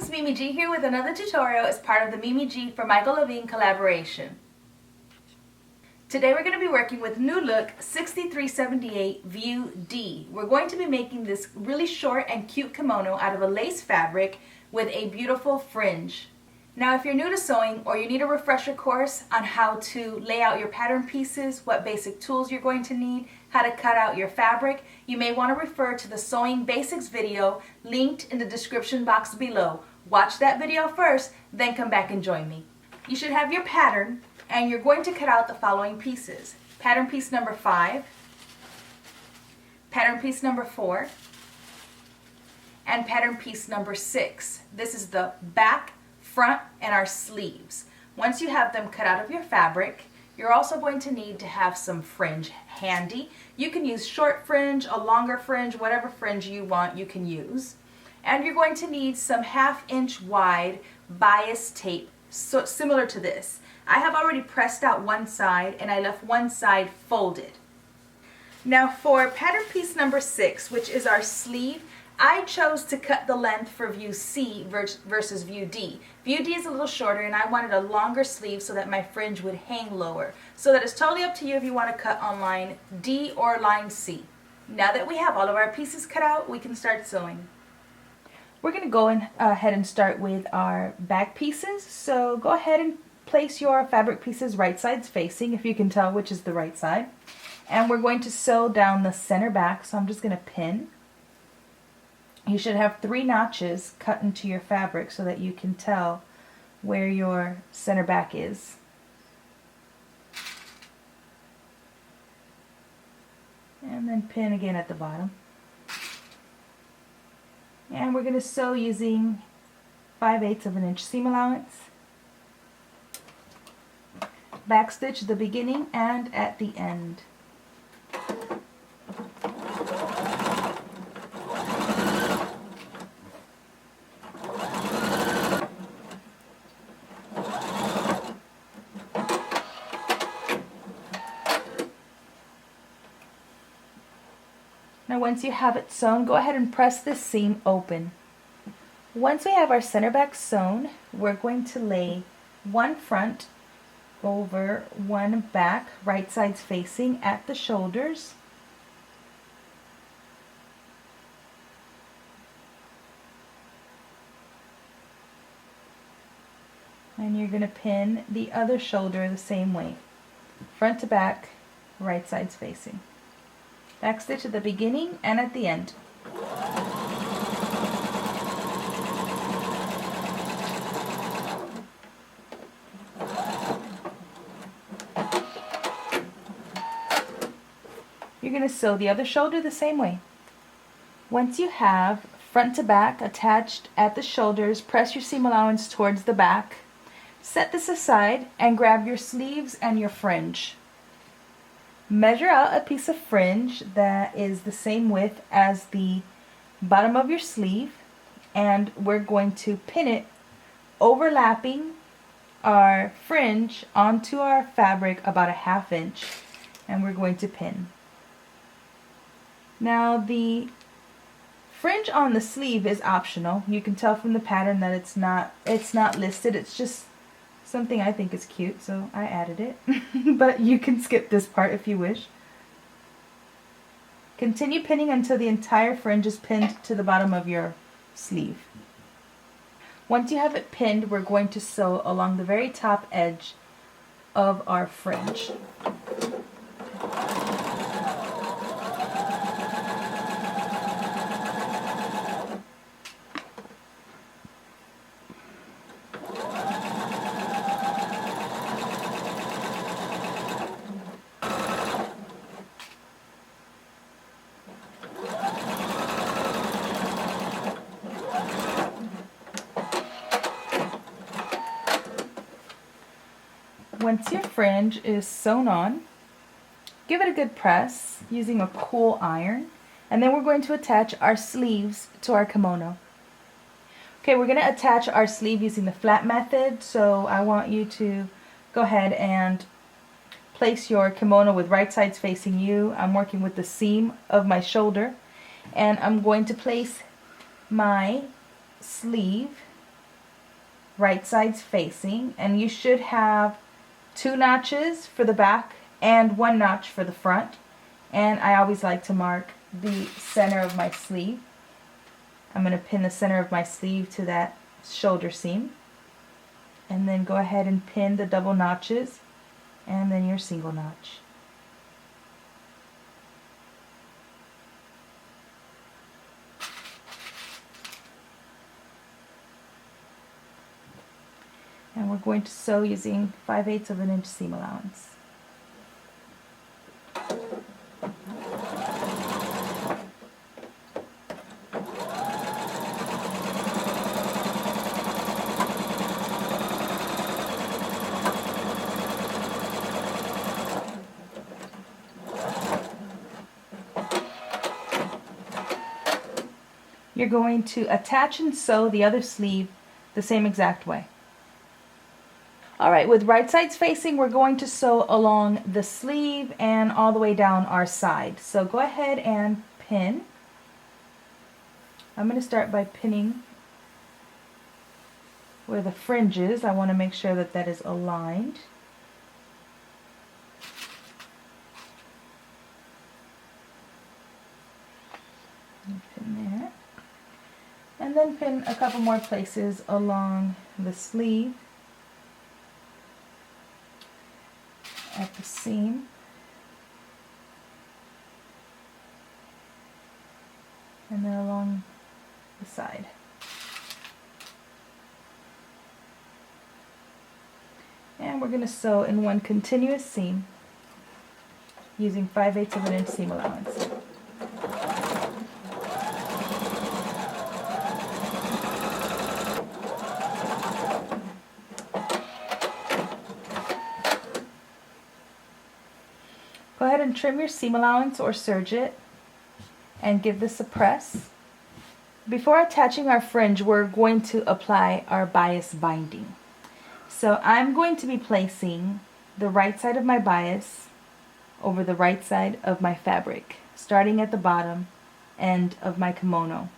it's Mimi G here with another tutorial as part of the Mimi G for Michael Levine collaboration. Today we're going to be working with New Look 6378 View D. We're going to be making this really short and cute kimono out of a lace fabric with a beautiful fringe. Now if you're new to sewing or you need a refresher course on how to lay out your pattern pieces, what basic tools you're going to need, how to cut out your fabric, you may want to refer to the Sewing Basics video linked in the description box below. Watch that video first, then come back and join me. You should have your pattern and you're going to cut out the following pieces. Pattern piece number 5, pattern piece number 4, and pattern piece number 6. This is the back, front, and our sleeves. Once you have them cut out of your fabric, you're also going to need to have some fringe handy. You can use short fringe, a longer fringe, whatever fringe you want you can use. And you're going to need some 1/2 inch wide bias tape, so similar to this. I have already pressed out one side and I left one side folded. Now for pattern piece number 6, which is our sleeve, I chose to cut the length for view C versus view D. View D is a little shorter and I wanted a longer sleeve so that my fringe would hang lower. So that is totally up to you if you want to cut on line D or line C. Now that we have all of our pieces cut out, we can start sewing. We're going to go ahead and start with our back pieces. So go ahead and place your fabric pieces right sides facing, if you can tell which is the right side. And we're going to sew down the center back, so I'm just going to pin. You should have 3 notches cut into your fabric so that you can tell where your center back is. And then pin again at the bottom. And we're going to sew using 5/8 of an inch seam allowance. Backstitch at the beginning and at the end. Now once you have it sewn, go ahead and press this seam open. Once we have our center back sewn, we're going to lay one front over one back, right sides facing at the shoulders. And you're going to pin the other shoulder the same way, front to back, right sides facing. Backstitch at the beginning and at the end. You're going to sew the other shoulder the same way. Once you have front to back attached at the shoulders, press your seam allowance towards the back. Set this aside and grab your sleeves and your fringe. Measure out a piece of fringe that is the same width as the bottom of your sleeve, and we're going to pin it overlapping our fringe onto our fabric about 1/2 inch, and we're going to pin. Now the fringe on the sleeve is optional. You can tell from the pattern that it's not listed. It's just something I think is cute, so I added it. But you can skip this part if you wish. Continue pinning until the entire fringe is pinned to the bottom of your sleeve. Once you have it pinned, we're going to sew along the very top edge of our fringe. Once your fringe is sewn on, give it a good press using a cool iron, and then we're going to attach our sleeves to our kimono. Okay, we're going to attach our sleeve using the flat method, so I want you to go ahead and place your kimono with right sides facing you. I'm working with the seam of my shoulder, and I'm going to place my sleeve right sides facing, and you should have 2 notches for the back and 1 notch for the front. And I always like to mark the center of my sleeve. I'm going to pin the center of my sleeve to that shoulder seam, and then go ahead and pin the double notches and then your single notch. And we're going to sew using 5/8 of an inch seam allowance. You're going to attach and sew the other sleeve the same exact way. Alright, with right sides facing, we're going to sew along the sleeve and all the way down our side. So go ahead and pin. I'm going to start by pinning where the fringe is. I want to make sure that that is aligned. Pin there. And then pin a couple more places along the sleeve, at the seam, and then along the side. And we're going to sew in one continuous seam using 5/8 of an inch seam allowance. Go ahead and trim your seam allowance or serge it and give this a press. Before attaching our fringe, we're going to apply our bias binding. So I'm going to be placing the right side of my bias over the right side of my fabric, starting at the bottom end of my kimono.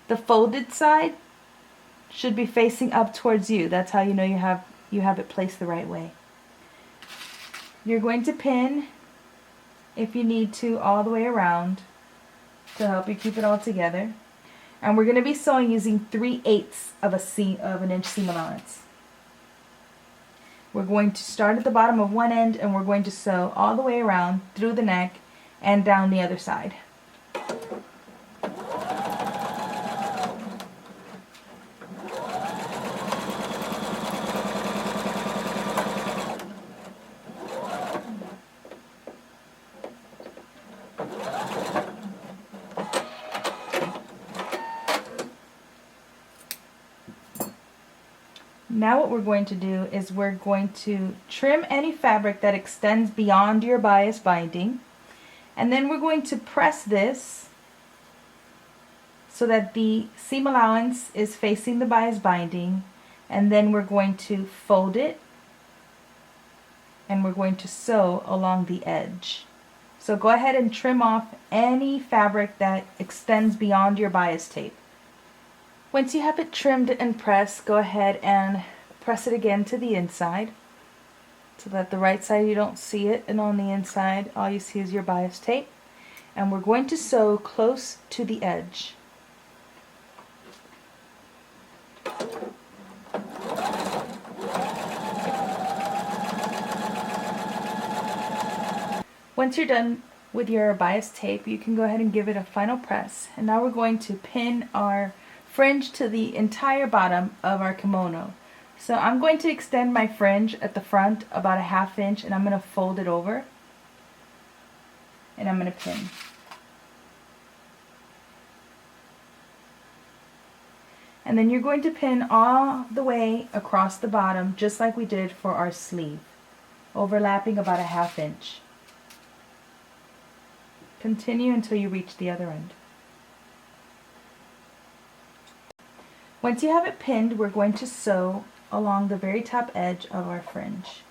The folded side should be facing up towards you. That's how you know you have it placed the right way. You're going to pin, if you need to, all the way around to help you keep it all together. And we're going to be sewing using 3/8 of an inch seam allowance. We're going to start at the bottom of one end and we're going to sew all the way around through the neck and down the other side. Now what we're going to do is we're going to trim any fabric that extends beyond your bias binding, and then we're going to press this so that the seam allowance is facing the bias binding, and then we're going to fold it and we're going to sew along the edge. So go ahead and trim off any fabric that extends beyond your bias tape. Once you have it trimmed and pressed, go ahead and press it again to the inside so that the right side you don't see it, and on the inside all you see is your bias tape. And we're going to sew close to the edge. Once you're done with your bias tape, you can go ahead and give it a final press. And now we're going to pin our fringe to the entire bottom of our kimono. So I'm going to extend my fringe at the front about a 1/2 inch, and I'm going to fold it over and I'm going to pin. And then you're going to pin all the way across the bottom just like we did for our sleeve, overlapping about a 1/2 inch. Continue until you reach the other end. Once you have it pinned, we're going to sew along the very top edge of our fringe.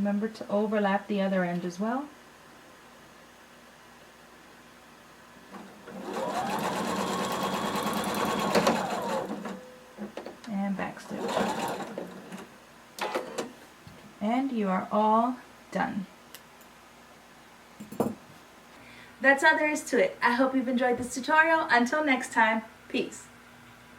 Remember to overlap the other end as well. And back stitch. And you are all done. That's all there is to it. I hope you've enjoyed this tutorial. Until next time, peace.